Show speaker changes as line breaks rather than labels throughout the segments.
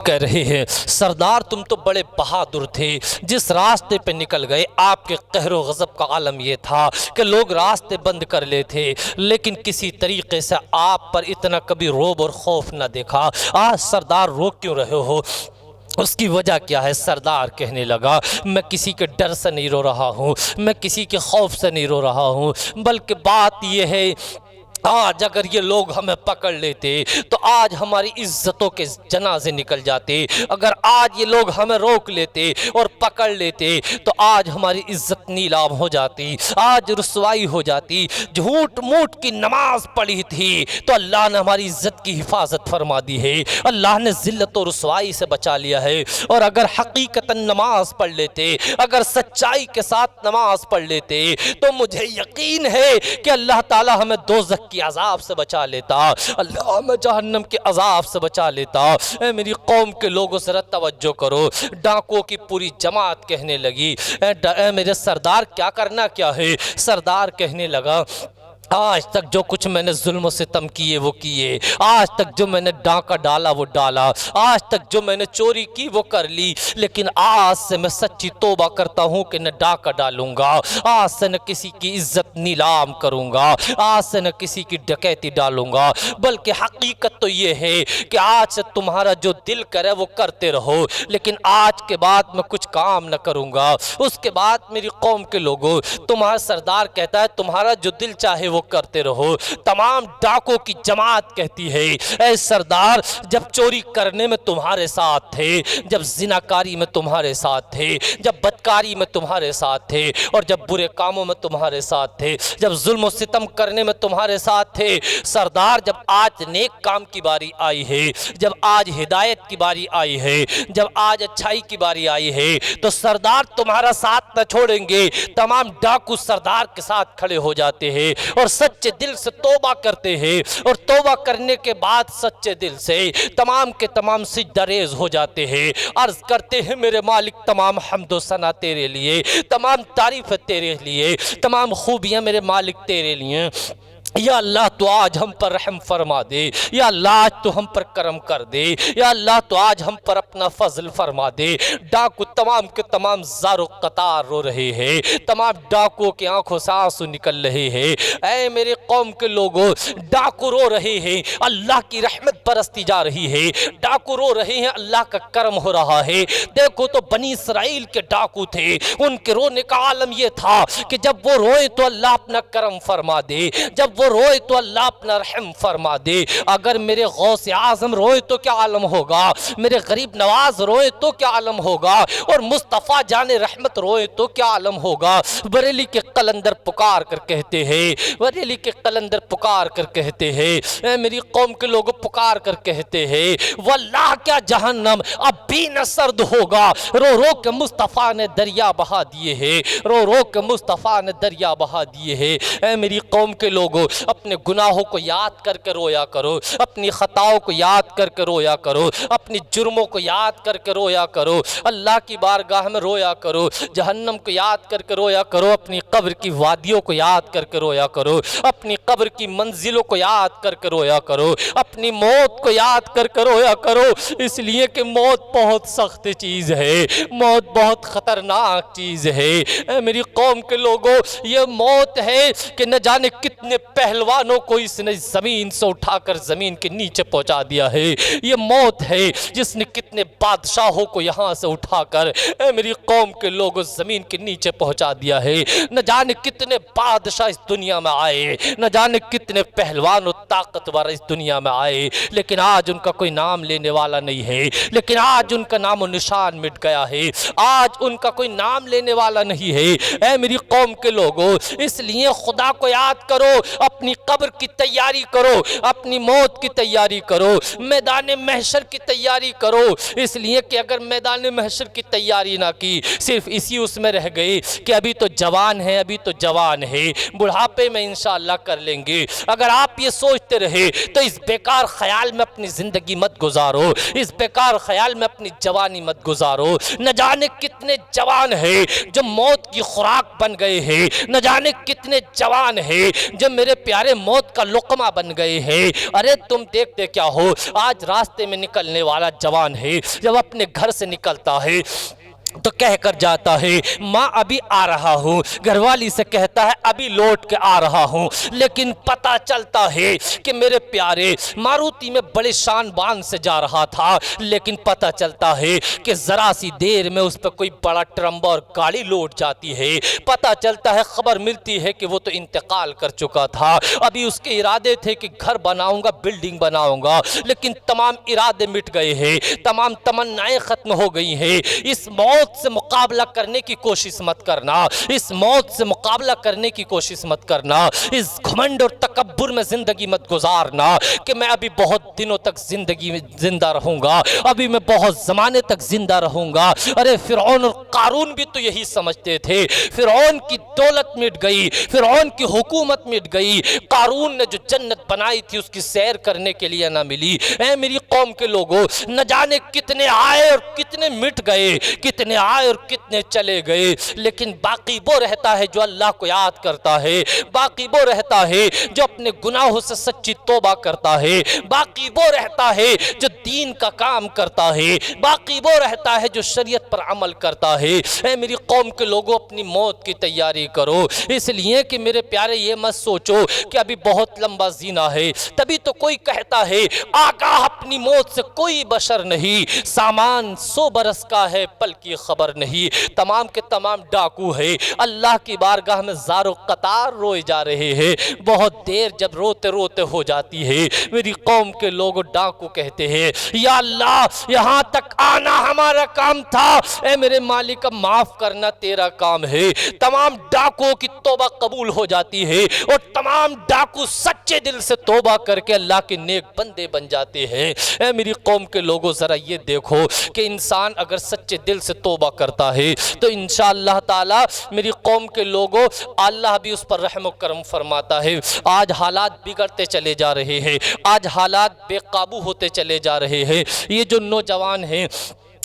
कह रहे हैं सरदार तुम तो बड़े बहादुर थे, जिस रास्ते पे निकल गए आपके कहरो गज़ब का आलम ये था कि लोग रास्ते बंद कर लेते लेकिन किसी तरीके से आप पर इतना कभी रोब और खौफ न देखा। आज सरदार रो क्यों रहे हो, उसकी वजह क्या है? सरदार कहने लगा मैं किसी के डर से नहीं रो रहा हूँ, मैं किसी के खौफ से नहीं रो रहा हूँ, बल्कि बात यह है आज अगर ये लोग हमें पकड़ लेते तो आज हमारी इज्जतों के जनाजे निकल जाते। अगर आज ये लोग हमें रोक लेते और पकड़ लेते तो आज हमारी इज्जत नीलाम हो जाती, आज रुसवाई हो जाती। झूठ मूठ की नमाज पढ़ी थी तो अल्लाह ने हमारी इज्जत की हिफाजत फरमा दी है, अल्लाह ने जिल्लत और रुसवाई से बचा लिया है। और अगर हकीकतन नमाज पढ़ लेते, अगर सच्चाई के साथ नमाज पढ़ लेते तो मुझे यकीन है कि अल्लाह ताला हमें दोज़ख की अजाब से बचा लेता, अल्लाह हमें जहन्नम के अजाब से बचा लेता। ए मेरी कौम के लोगों से तवज्जो करो, डाकुओं की पूरी जमात कहने लगी मेरे सरदार क्या करना क्या है? सरदार कहने लगा आज तक जो कुछ मैंने जुल्म सितम किए वो किए, आज तक जो मैंने डाका डाला वो डाला, आज तक जो मैंने चोरी की वो कर ली, लेकिन आज से मैं सच्ची तौबा करता हूँ कि न डाका डालूंगा, आज से न किसी की इज्जत नीलाम करूँगा, आज से न किसी की डकैती डालूंगा। बल्कि हकीकत तो ये है कि आज से तुम्हारा जो दिल करे वो करते रहो, लेकिन आज के बाद मैं कुछ काम न करूँगा। उसके बाद मेरी कौम के लोगों, तुम्हारा सरदार कहता है तुम्हारा जो दिल चाहे वो करते रहो। तमाम डाकों की जमात कहती है ऐ सरदार जब चोरी करने में तुम्हारे साथ थे, जब जिनाकारी में तुम्हारे साथ थे, जब बदकारी में तुम्हारे साथ थे, और जब बुरे कामों में तुम्हारे साथ थे, जब जुल्म और सितम करने में तुम्हारे साथ थे, सरदार जब आज नेक काम की बारी आई है, जब आज हिदायत की बारी आई है, जब आज अच्छाई की बारी आई है, तो सरदार तुम्हारा साथ न छोड़ेंगे। तमाम डाकू सरदार के साथ खड़े हो जाते हैं और सच्चे दिल से तौबा करते हैं, और तौबा करने के बाद सच्चे दिल से तमाम के तमाम सिजदारेज हो जाते हैं। अर्ज करते हैं मेरे मालिक तमाम हम्दो सना तेरे लिए, तमाम तारीफ तेरे लिए, तमाम खूबियां मेरे मालिक तेरे लिए। या अल्लाह तो आज हम पर रहम फरमा दे, या अल्लाह आज तो हम पर करम कर दे, या अल्लाह तो आज हम पर अपना फजल फरमा दे। डाकू तमाम के तमाम ज़ारो कतार रो रहे हैं, तमाम डाकुओं की आंखों से आंसू निकल रहे हैं। ऐ मेरे कौम के लोगों, डाकू रो रहे हैं, अल्लाह की रहमत बरसती जा रही है, डाकू रो रहे हैं, अल्लाह का करम हो रहा है। देखो तो बनी इसराइल के डाकू थे, उनके रोने का आलम यह था कि जब वो रोए तो अल्लाह अपना करम फरमा दे, जब वो रोए तो अल्लाह अपना रहम फरमा दे। अगर मेरे गौसे आजम रोए तो क्या आलम होगा, मेरे गरीब नवाज रोए तो क्या आलम होगा, और मुस्तफ़ा जाने रहमत रोए तो क्या आलम होगा। बरेली के कलंदर पुकार कर कहते हैं, बरेली के कलंदर पुकार कर कहते हैं, मेरी कौम के लोग पुकार कर कहते हैं वल्लाह क्या जहन्नम अब भी न सर्द होगा। रो रो के मुस्तफ़ा ने दरिया बहा दिए हैं, रो रो के मुस्तफ़ा ने दरिया बहा दिए हैं। मेरी कौम के लोगों, अपने गुनाहों को याद करके रोया करो, अपनी खताओं को याद करके रोया करो, अपनी जुर्मों को याद करके रोया करो, अल्लाह की बारगाह में रोया करो, जहन्नम को याद करके रोया करो, अपनी कब्र की वादियों को याद करके रोया करो, अपनी कब्र की मंजिलों को याद करके रोया करो, अपनी मौत को याद करके रोया करो। इसलिए कि मौत बहुत सख्त चीज़ है, मौत बहुत ख़तरनाक चीज़ है। मेरी कौम के लोगों, ये मौत है कि न जाने कितने पहलवानों को इसने ज़मीन से उठाकर ज़मीन के नीचे पहुंचा दिया है। ये मौत है जिसने कितने बादशाहों को यहाँ से उठाकर मेरी कौम के लोगों ज़मीन के नीचे पहुंचा दिया है। न जाने कितने बादशाह इस दुनिया में आए, न जाने कितने पहलवान और ताकतवर इस दुनिया में आए, लेकिन आज उनका कोई नाम लेने वाला नहीं है, लेकिन आज उनका नाम और निशान मिट गया है, आज उनका कोई नाम लेने वाला नहीं है। ऐ मेरी कौम के लोगों, इसलिए खुदा को याद करो, अपनी कब्र की तैयारी करो, अपनी मौत की तैयारी करो, मैदान महशर की तैयारी करो। इसलिए कि अगर मैदान महशर की तैयारी ना की, सिर्फ इसी उसमें रह गए कि अभी तो जवान है, अभी तो जवान है, बुढ़ापे में इंशाअल्लाह कर लेंगे, अगर आप ये सोचते रहे तो इस बेकार ख्याल में अपनी ज़िंदगी मत गुजारो, इस बेकार ख्याल में अपनी जवानी मत गुजारो। न जाने कितने जवान हैं जो मौत की खुराक बन गए हैं, न जाने कितने जवान हैं जो मेरे प्यारे मौत का लुक़मा बन गए हैं। अरे तुम देखते क्या हो, आज रास्ते में निकलने वाला जवान है, जब अपने घर से निकलता है तो कह कर जाता है माँ अभी आ रहा हूँ, घरवाली से कहता है अभी लौट के आ रहा हूँ, लेकिन पता चलता है कि मेरे प्यारे मारुति में बड़े शान बान से जा रहा था, लेकिन पता चलता है कि ज़रा सी देर में उस पर कोई बड़ा ट्रम्बा और गाड़ी लौट जाती है। पता चलता है, खबर मिलती है कि वो तो इंतकाल कर चुका था। अभी उसके इरादे थे कि घर बनाऊंगा, बिल्डिंग बनाऊंगा, लेकिन तमाम इरादे मिट गए हैं, तमाम तमन्नाएं ख़त्म हो गई हैं। इस मौत से मुकाबला करने की कोशिश मत करना, इस मौत से मुकाबला करने की कोशिश मत करना, इस घमंड और तकब्बुर में जिंदगी मत गुजारना कि मैं अभी बहुत दिनों तक जिंदगी में जिंदा रहूंगा, अभी मैं बहुत ज़माने तक जिंदा रहूंगा। अरे फिरौन और कारून भी तो यही समझते थे। फिरौन की दौलत मिट गई, फिरौन की हुकूमत मिट गई, कारून ने जो जन्नत बनाई थी उसकी सैर करने के लिए ना मिली। ऐ मेरी कौम के लोगों, न जाने कितने आए और कितने मिट गए, कितने आए और कितने चले गए, लेकिन बाकी वो रहता है जो अल्लाह को याद करता है, बाकी वो रहता है जो अपने गुनाहों से सच्ची तौबा करता है, बाकी वो रहता है जो दीन का काम करता है, बाकी वो रहता है जो शरीयत पर अमल करता है। ऐ मेरी कौम के लोगों, अपनी मौत की तैयारी करो, इसलिए कि मेरे प्यारे ये मत सोचो कि अभी बहुत लंबा जीना है। तभी तो कोई कहता है आगाह अपनी मौत से कोई बशर नहीं, सामान 100 बरस का है पल की खबर नहीं। तमाम के तमाम डाकू है, अल्लाह की बारगाह में ज़ारो कतार रोए जा रहे हैं। बहुत देर जब रोते रोते हो जाती है, मेरी कौम के लोग डाकू कहते हैं या अल्लाह, यहाँ तक आना हमारा काम था, ए मेरे मालिक माफ करना तेरा काम है। तमाम डाकुओं की तौबा कबूल हो जाती है और तमाम डाकू सच्चे दिल से तौबा करके अल्लाह के नेक बंदे बन जाते हैं। ए मेरी कौम के लोगों, ज़रा ये देखो कि इंसान अगर सच्चे दिल से तौबा करता है तो इंशाअल्लाह ताला मेरी कौम के लोगों अल्लाह भी उस पर रहम करम फरमाता है। आज हालात बिगड़ते चले जा रहे हैं, आज हालात बेकाबू होते चले जा रहे हैं। ये जो नौजवान हैं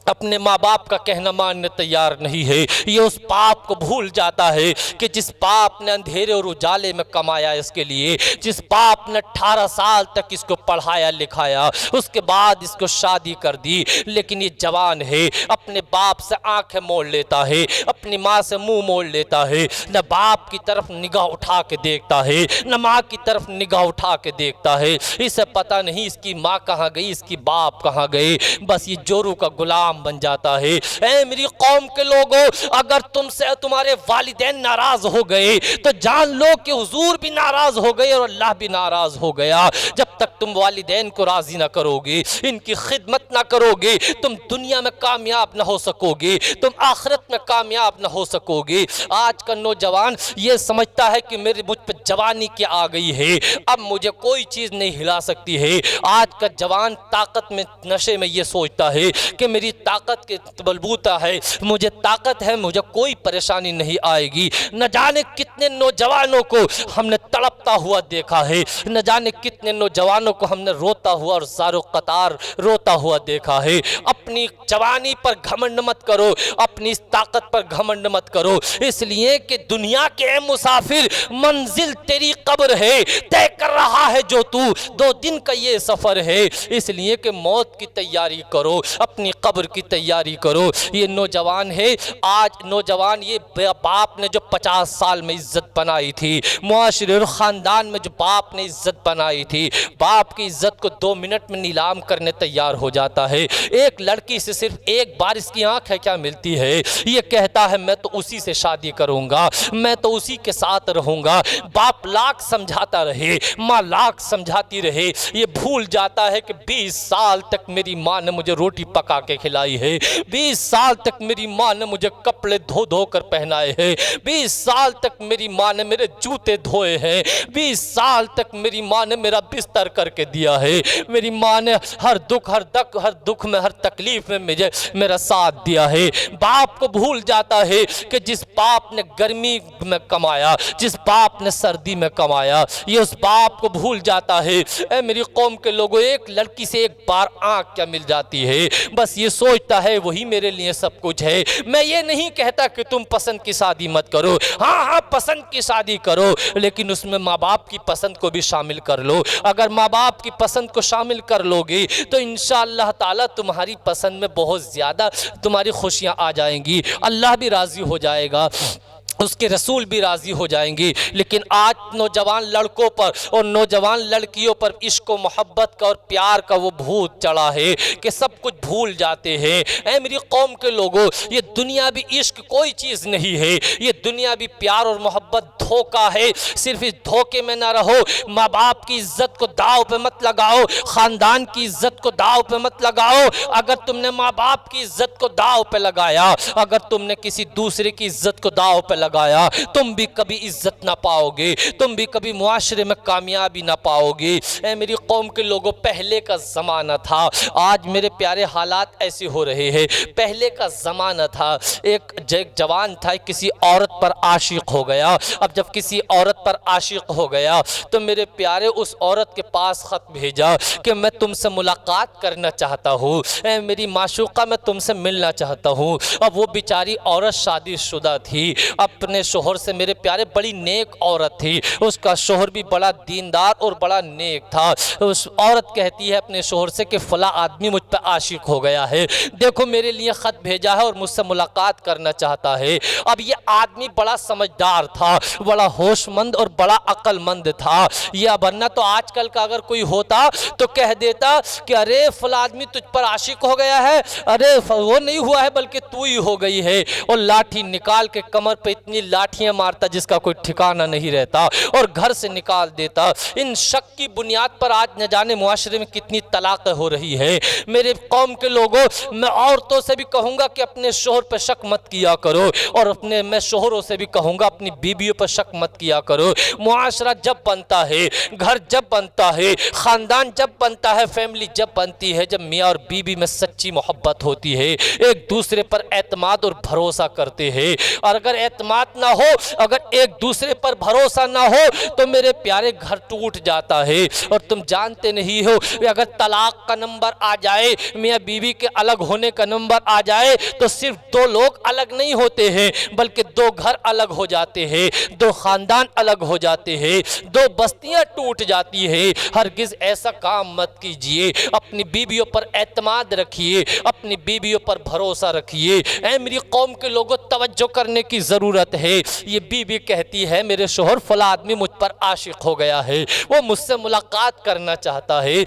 अपने माँ बाप का कहना मानने तैयार नहीं है, ये उस पाप को भूल जाता है कि जिस बाप ने अंधेरे और उजाले में कमाया इसके लिए, जिस बाप ने 18 साल तक इसको पढ़ाया लिखाया, उसके बाद इसको शादी कर दी, लेकिन ये जवान है, अपने बाप से आंखें मोड़ लेता है, अपनी माँ से मुंह मोड़ लेता है, न बाप की तरफ निगाह उठा के देखता है, न माँ की तरफ निगाह उठा के देखता है। इसे पता नहीं इसकी माँ कहाँ गई, इसकी बाप कहाँ गए, बस ये जोरू का गुलाम बन जाता है। ऐ मेरी कौम के लोगों, अगर तुमसे तुम्हारे वालिदैन नाराज हो गए तो जान लो कि हुजूर भी नाराज हो गए और अल्लाह भी नाराज हो गया। जब तक तुम वालिदैन को राजी ना करोगे, इनकी खिदमत ना करोगे, तुम दुनिया में कामयाब ना हो सकोगे, तुम आखिरत में कामयाब ना हो सकोगे। आज का नौजवान ये समझता है कि मेरे मुझ पर जवानी क्या आ गई है, अब मुझे कोई चीज़ नहीं हिला सकती है। आज का जवान ताकत में नशे में ये सोचता है कि मेरी ताकत के बलबूता है, मुझे ताकत है, मुझे कोई परेशानी नहीं आएगी। न जाने कितने नौजवानों को हमने तड़पता हुआ देखा है, न जाने कितने नौजवानों को हमने रोता हुआ और ज़ारो कतार रोता हुआ देखा है। अपनी जवानी पर घमंड मत करो, अपनी इस ताकत पर घमंड मत करो, इसलिए कि दुनिया के मुसाफिर मंजिल तेरी कब्र है, तय कर रहा है जो तू 2 दिन का ये सफ़र है, इसलिए कि मौत की तैयारी करो, अपनी कब्र की तैयारी करो। ये नौजवान है, आज नौजवान ये बाप ने जो 50 साल में इज्जत बनाई थी, मुआशरे और ख़ानदान में जो बाप ने इज्जत बनाई थी, बाप की इज्जत को 2 मिनट में नीलाम करने तैयार हो जाता है। एक लड़की से सिर्फ एक बार इसकी आंख है क्या मिलती है, ये कहता है मैं तो उसी से शादी करूंगा, मैं तो उसी के साथ रहूंगा। बाप लाख समझाता रहे, माँ लाख समझाती रहे, ये भूल जाता है कि 20 साल तक मेरी माँ ने मुझे रोटी पका के खिलाई है, 20 साल तक मेरी माँ ने मुझे कपड़े धो धो कर पहनाए हैं, 20 साल तक मेरी माँ ने मेरे जूते धोए हैं, 20 साल तक मेरी माँ ने मेरा बिस्तर करके दिया है, मेरी माँ ने हर दुख में, हर तकलीफ में मुझे मेरा साथ दिया है। बाप को भूल जाता है कि जिस बाप ने गर्मी में कमाया, जिस बाप ने सर्दी में कमाया, ये उस बाप को भूल जाता है। ऐ मेरी कौम के लोगों, एक लड़की से एक बार आँख क्या मिल जाती है, बस ये सोचता है वही मेरे लिए सब कुछ है। मैं ये नहीं कहता कि तुम पसंद की शादी मत करो, हाँ हाँ पसंद की शादी करो, लेकिन उसमें माँ बाप की पसंद को भी शामिल कर लो। अगर माँ बाप की पसंद को शामिल कर लोगे तो इंशाअल्लाह ताला तुम्हारी पसंद में बहुत ज़्यादा तुम्हारी खुशियाँ आ जाएंगी, अल्लाह भी राज़ी हो जाएगा, उसके रसूल भी राज़ी हो जाएंगे। लेकिन आज नौजवान लड़कों पर और नौजवान लड़कियों पर इश्क व मोहब्बत का और प्यार का वो भूत चढ़ा है कि सब कुछ भूल जाते हैं। ऐ मेरी कौम के लोगों, ये दुनियावी इश्क कोई चीज़ नहीं है, ये दुनियावी प्यार और मोहब्बत धोखा है। सिर्फ इस धोखे में ना रहो, माँ बाप की इज्जत को दाव पे मत लगाओ, ख़ानदान की इज्जत को दाव पे मत लगाओ। अगर तुमने माँ बाप की इज्जत को दाव पे लगाया, अगर तुमने किसी दूसरे की इज्जत को दाव पे लगाया, तुम भी कभी इज्जत ना पाओगे, तुम भी कभी मुआशरे में कामयाबी ना पाओगे। ऐ मेरी कौम के लोगों, पहले का ज़माना था, आज मेरे प्यारे हालात ऐसे हो रहे हैं। पहले का ज़माना था, एक जवान था, किसी औरत पर आशिक हो गया। अब जब किसी औरत पर आशिक हो गया तो मेरे प्यारे उस औरत के पास ख़त भेजा कि मैं तुमसे मुलाकात करना चाहता हूँ, ऐ मेरी माशूक़ा मैं तुमसे मिलना चाहता हूँ। अब वो बेचारी औरत शादीशुदा थी, अपने शोहर से, मेरे प्यारे बड़ी नेक औरत थी, उसका शोहर भी बड़ा दीनदार और बड़ा नेक था। उस औरत कहती है अपने शोहर से कि फ़ला आदमी मुझ पर आशिक हो गया है, देखो मेरे लिए ख़त भेजा है और मुझसे मुलाकात करना चाहता है। अब ये आदमी बड़ा समझदार था, बड़ा होशमंद और बड़ा अक्लमंद था। या वरना तो आजकल का अगर कोई होता तो कह देता कि अरे फ़ला आदमी तुझ पर आशिक हो गया है, अरे वो नहीं हुआ है बल्कि तू ही हो गई है, और लाठी निकाल के कमर पे इतनी लाठियां मारता जिसका कोई ठिकाना नहीं रहता और घर से निकाल देता। इन शक की बुनियाद पर आज न जाने मुआशरे में कितनी तलाक़ें हो रही है। मेरे कौम के लोगों, मैं औरतों से भी कहूँगा कि अपने शोहर पर शक मत किया करो, और मैं शोहरों से भी कहूँगा अपनी बीवियों पर शक मत किया करो। मुआशरा जब बनता है, घर जब बनता है, ख़ानदान जब बनता है, फैमिली जब बनती है, जब मियाँ और बीवी में सच्ची मोहब्बत होती है, एक दूसरे पर एतमाद और भरोसा करते हैं। और अगर एतमाद ना हो, अगर एक दूसरे पर भरोसा ना हो तो मेरे प्यारे घर टूट जाता है। और तुम जानते नहीं हो, अगर तलाक का नंबर आ जाए, मियाँ बीवी के अलग होने का नंबर आ जाए, तो सिर्फ दो लोग अलग नहीं होते हैं बल्कि दो घर अलग हो जाते हैं, दो ख़ानदान अलग हो जाते हैं, दो बस्तियां टूट जाती है। हरगिज़ ऐसा काम मत कीजिए, अपनी बीवियों पर एतमाद रखिए, अपनी बीवियों पर भरोसा रखिए। ऐ मेरी कौम के लोगों, तवज्जो करने की ज़रूरत है। ये बीवी कहती है मेरे शोहर फ़ला आदमी मुझ पर आशिक हो गया है, वो मुझसे मुलाकात करना चाहता है,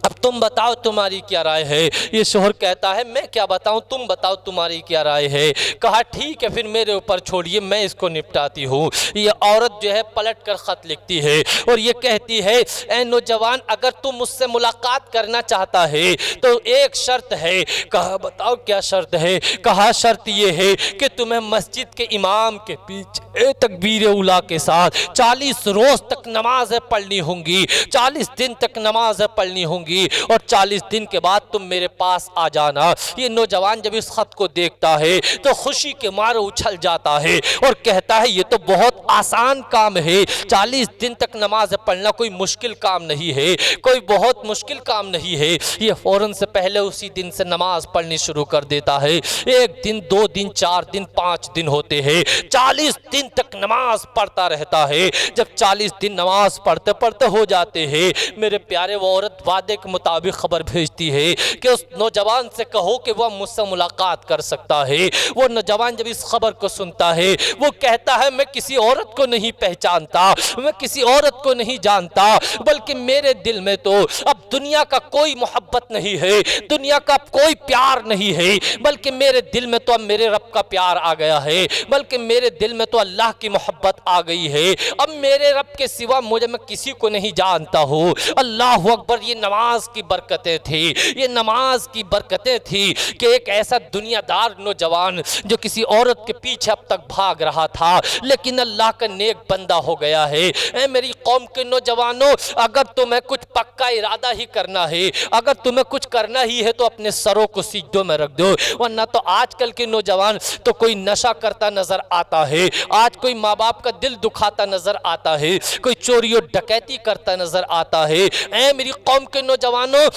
अब तुम बताओ तुम्हारी क्या राय है। ये शोहर कहता है मैं क्या बताऊं, तुम बताओ तुम्हारी क्या राय है। कहा ठीक है फिर मेरे ऊपर छोड़िए, मैं इसको निपटाती हूँ। ये औरत जो है पलट कर ख़त लिखती है और ये कहती है ऐ नौजवान, अगर तुम मुझसे मुलाकात करना चाहता है तो एक शर्त है। कहा बताओ क्या शर्त है। कहा शर्त ये है कि तुम्हें मस्जिद के इमाम के पीछे तकबीर उला के साथ 40 रोज़ तक नमाज़ें पढ़नी होंगी, 40 दिन तक नमाज़ें पढ़नी होंगी, और 40 दिन के बाद तुम मेरे पास आ जाना। ये नौजवान जब इस खत को देखता है तो खुशी के मारे उछल जाता है और कहता है ये तो बहुत आसान काम है, 40 दिन तक नमाज पढ़ना कोई मुश्किल काम नहीं है, कोई बहुत मुश्किल काम नहीं है। ये फौरन से पहले उसी दिन से नमाज पढ़नी शुरू कर देता है। 1 दिन 2 दिन 4 दिन 5 दिन होते हैं, 40 दिन तक नमाज पढ़ता रहता है। जब 40 दिन नमाज पढ़ते पढ़ते हो जाते हैं, मेरे प्यारे वो औरत वादे के मुताबिक खबर भेजती है कि उस नौजवान से कहो कि वह मुझसे मुलाकात कर सकता है। वो नौजवान जब इस खबर को सुनता है वो कहता है मैं किसी औरत को नहीं पहचानता, मैं किसी औरत को नहीं जानता, बल्कि मेरे दिल में तो अब दुनिया का कोई मोहब्बत नहीं है, दुनिया का कोई प्यार नहीं है, बल्कि मेरे दिल में तो अब मेरे रब का प्यार आ गया है, बल्कि मेरे दिल में तो अल्लाह की मोहब्बत आ गई है। अब मेरे रब के सिवा मुझे, मैं किसी को नहीं जानता हूँ। अल्लाह अकबर। ये नमाज की बरकतें थी, ये नमाज की बरकतें थी कि एक ऐसा दुनियादार नौजवान जो किसी औरत के पीछे अब तक भाग रहा था लेकिन अल्लाह का नेक बंदा हो गया है। ऐ मेरी कौम के नौजवानों, अगर तुम्हें कुछ पक्का इरादा ही करना है, अगर तुम्हें कुछ करना ही है तो अपने सरों को सीधों में रख दो, वरना तो आजकल के नौजवान तो कोई नशा करता नजर आता है, आज कोई माँ बाप का दिल दुखाता नजर आता है, कोई चोरी और डकैती करता नजर आता है। ऐ मेरी कौम के नौजवानों,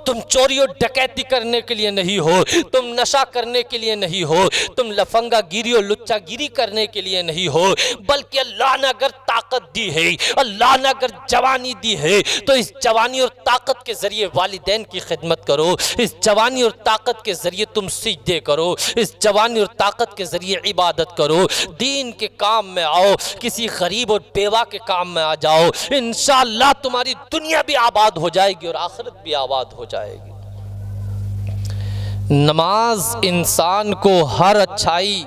तुम चोरी और डकैती करने के लिए नहीं हो, तुम नशा करने के लिए नहीं हो, तुम लफंगा गिरी और लुच्चा गिरी करने के लिए नहीं हो, बल्कि अल्लाह ने अगर ताकत दी है, अल्लाह ने अगर जवानी दी है, तो इस जवानी और ताकत के जरिए वालिदैन की खिदमत करो, इस जवानी और ताकत के जरिए तुम सिजदे करो, इस जवानी और ताकत के जरिए इबादत करो, दीन के काम में आओ, किसी गरीब और बेवा के काम में आ जाओ। इंशाअल्लाह तुम्हारी दुनिया भी आबाद हो जाएगी और आखिरत भी आबाद हो जाएगी। नमाज इंसान को हर अच्छाई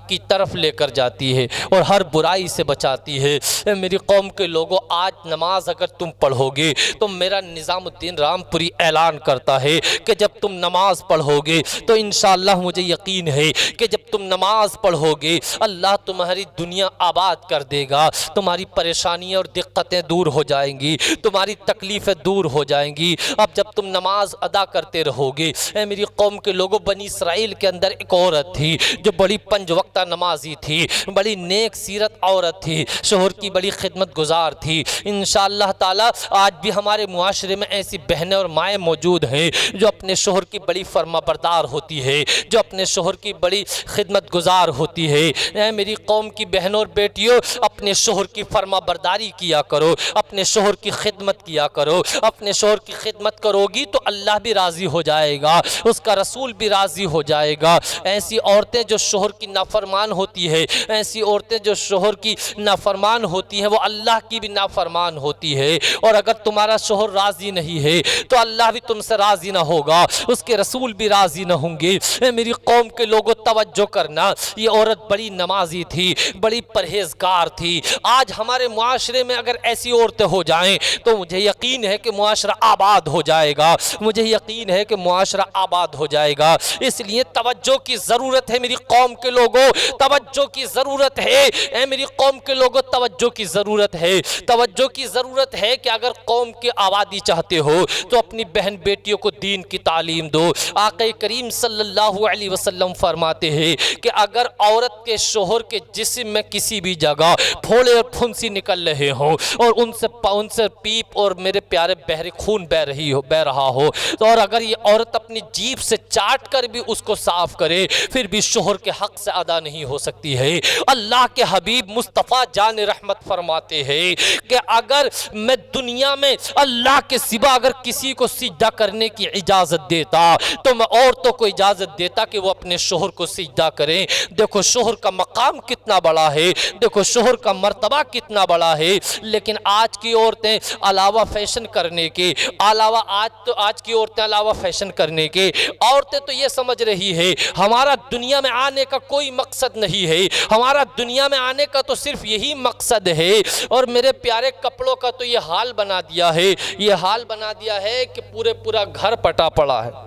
की तरफ लेकर जाती है और हर बुराई से बचाती है। मेरी कौम के लोगों, आज नमाज अगर तुम पढ़ोगे तो मेरा निज़ामुद्दीन रामपुरी ऐलान करता है कि जब तुम नमाज पढ़ोगे तो इंशाअल्लाह मुझे यकीन है कि जब तुम नमाज पढ़ोगे अल्लाह तुम्हारी दुनिया आबाद कर देगा, तुम्हारी परेशानियां और दिक्कतें दूर हो जाएंगी, तुम्हारी तकलीफ़ें दूर हो जाएंगी। अब जब तुम नमाज अदा करते रहोगे, मेरी कौम के लोगों, बनी इसराइल के अंदर एक औरत थी जो बड़ी पंज वक्त नमाजी थी, बड़ी नेक सीरत औरत थी, शोहर की बड़ी खिदमत गुजार थी। इंशाअल्लाह ताला आज भी हमारे मुआशरे में ऐसी बहनें और माएँ मौजूद हैं जो अपने शोहर की बड़ी फर्माबरदार होती है, जो अपने शोहर की बड़ी खिदमत गुजार होती है। मेरी कौम की बहनों और बेटियों, अपने शोहर की फर्माबरदारी किया करो, अपने शोहर की खिदमत किया करो। अपने शोहर की खिदमत करोगी तो अल्लाह भी राज़ी हो जाएगा, उसका रसूल भी राज़ी हो जाएगा। ऐसी औरतें जो शोहर की नाफरमान होती है, ऐसी औरतें जो शोहर की नाफरमान होती हैं, वो अल्लाह की भी नाफरमान होती है। और अगर तुम्हारा शोहर राज़ी नहीं है तो अल्लाह भी तुमसे राज़ी ना होगा, उसके रसूल भी राज़ी ना होंगे। मेरी कौम के लोगों, तवज्जो करना, ये औरत बड़ी नमाजी थी, बड़ी परहेजगार थी। आज हमारे मुआशरे में अगर ऐसी औरतें हो जाएं तो मुझे यकीन है कि मुआशरा आबाद हो जाएगा, मुझे यकीन है कि मुआशरा आबाद हो जाएगा। इसलिए तवज्जो की ज़रूरत है मेरी कौम के लोगों, तवज्जो की ज़रूरत है। मेरी कौम के लोगों, तवज्जो की ज़रूरत है, तवज्जो की ज़रूरत है कि अगर कौम की आबादी चाहते हो तो अपनी बहन बेटियों को दीन की तालीम दो। आक़ा करीम सल्लल्लाहु अलैहि वसल्लम फरमाते हैं कि अगर औरत के शोहर के जिस्म में किसी भी जगह फोड़े और फुंसी निकल रहे हो और उनसे पीप और मेरे प्यारे बहरे खून बह रहा हो, तो और अगर ये औरत अपनी जीभ से चाट कर भी उसको साफ करे, फिर भी शोहर के हक से अदा नहीं हो सकती है। अल्लाह के हबीब मुस्तफ़ा जान रहमत फरमाते हैं कि अगर मैं दुनिया में अल्लाह के सिवा अगर किसी को सिजदा करने की इजाज़त देता तो मैं औरतों को इजाज़त देता कि वो अपने शोहर को सिजदा करें। देखो शोहर का मकाम कितना बड़ा है, देखो शोहर का मर्तबा कितना बड़ा है। लेकिन आज की औरतें अलावा फैशन करने के अलावा आज की औरतें अलावा फैशन करने के औरतें तो ये समझ रही है हमारा दुनिया में आने का कोई मकसद नहीं है, हमारा दुनिया में आने का तो सिर्फ यही मकसद है। और मेरे प्यारे कपड़ों का तो ये हाल बना दिया है, ये हाल बना दिया है कि पूरा घर पटा पड़ा है।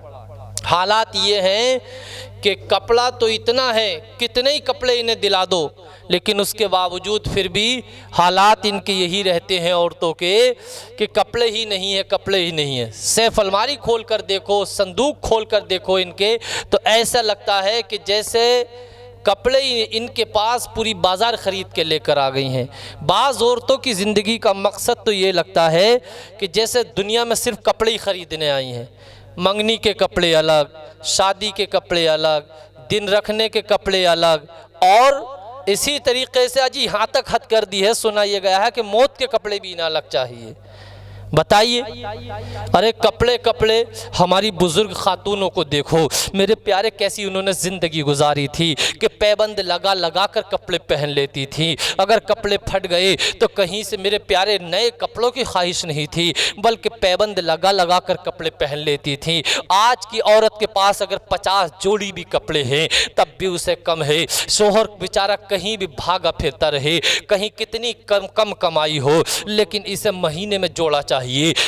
हालात ये हैं कि कपड़ा तो इतना है, कितने ही कपड़े इन्हें दिला दो, लेकिन उसके बावजूद फिर भी हालात इनके यही रहते हैं औरतों के कि कपड़े ही नहीं है, कपड़े ही नहीं है। सैफ अलमारी खोल कर देखो, संदूक खोल कर देखो इनके, तो ऐसा लगता है कि जैसे कपड़े ही इनके पास पूरी बाज़ार ख़रीद के लेकर आ गई हैं। बाज़ औरतों की ज़िंदगी का मकसद तो ये लगता है कि जैसे दुनिया में सिर्फ कपड़े ही ख़रीदने आई हैं। मंगनी के कपड़े अलग, शादी के कपड़े अलग, दिन रखने के कपड़े अलग, और इसी तरीक़े से अजी यहाँ तक हद कर दी है, सुना यह गया है कि मौत के कपड़े भी ना अलग चाहिए। बताइए, अरे कपड़े कपड़े, हमारी बुज़ुर्ग ख़ातूनों को देखो मेरे प्यारे, कैसी उन्होंने ज़िंदगी गुजारी थी कि पैबंद लगा लगा कर कपड़े पहन लेती थी। अगर कपड़े फट गए तो कहीं से मेरे प्यारे नए कपड़ों की ख्वाहिश नहीं थी, बल्कि पैबंद लगा लगा कर कपड़े पहन लेती थी। आज की औरत के पास अगर 50 जोड़ी भी कपड़े हैं तब भी उसे कम है। शोहर बेचारा कहीं भी भागा फिरता रहे, कहीं कितनी कम कमाई हो, लेकिन इसे महीने में जोड़ा चाहिए,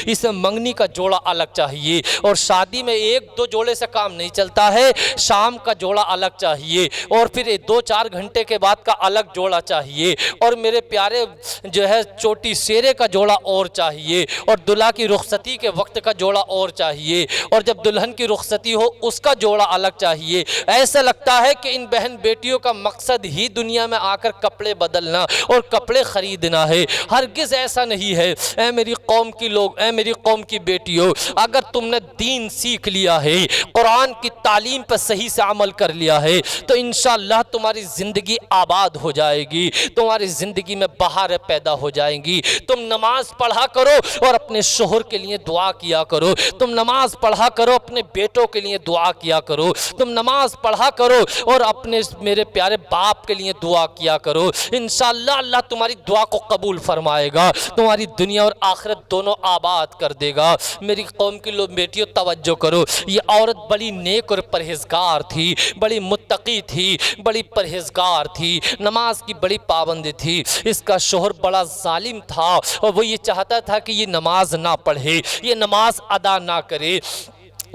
इसे मंगनी का जोड़ा अलग चाहिए। और शादी में 1-2 जोड़े से काम नहीं चलता है, शाम का जोड़ा अलग चाहिए, और फिर 2-4 घंटे के बाद का अलग जोड़ा चाहिए, और मेरे प्यारे जो है चोटी सेरे का जोड़ा और चाहिए, और दुल्हा की रुखसती के वक्त का जोड़ा और चाहिए, और जब दुल्हन की रुखसती हो उसका जोड़ा अलग चाहिए। ऐसा लगता है कि इन बहन बेटियों का मकसद ही दुनिया में आकर कपड़े बदलना और कपड़े खरीदना है। हरगिज़ ऐसा नहीं है। मेरी कौम की की लोग, ऐ मेरी कौम की बेटियों, अगर तुमने दीन सीख लिया है, कुरान की तालीम पर सही से अमल कर लिया है, तो इंशाअल्लाह तुम्हारी ज़िंदगी आबाद हो जाएगी, तुम्हारी ज़िंदगी में बहारें पैदा हो जाएंगी। तुम नमाज पढ़ा करो और अपने शोहर के लिए दुआ किया करो, तुम नमाज पढ़ा करो अपने बेटों के लिए दुआ किया करो, तुम नमाज पढ़ा करो और अपने मेरे प्यारे बाप के लिए दुआ किया करो। इंशाअल्लाह अल्लाह तुम्हारी दुआ को कबूल फरमाएगा, तुम्हारी दुनिया और आखिरत दोनों आबाद कर देगा। मेरी कौम की लोग बेटियों तवज्जो करो, ये औरत बड़ी नेक और परहेजगार थी, बड़ी मुत्तकी थी, बड़ी परहेजगार थी, नमाज की बड़ी पाबंदी थी। इसका शोहर बड़ा जालिम था और वो ये चाहता था कि ये नमाज ना पढ़े, ये नमाज अदा ना करे।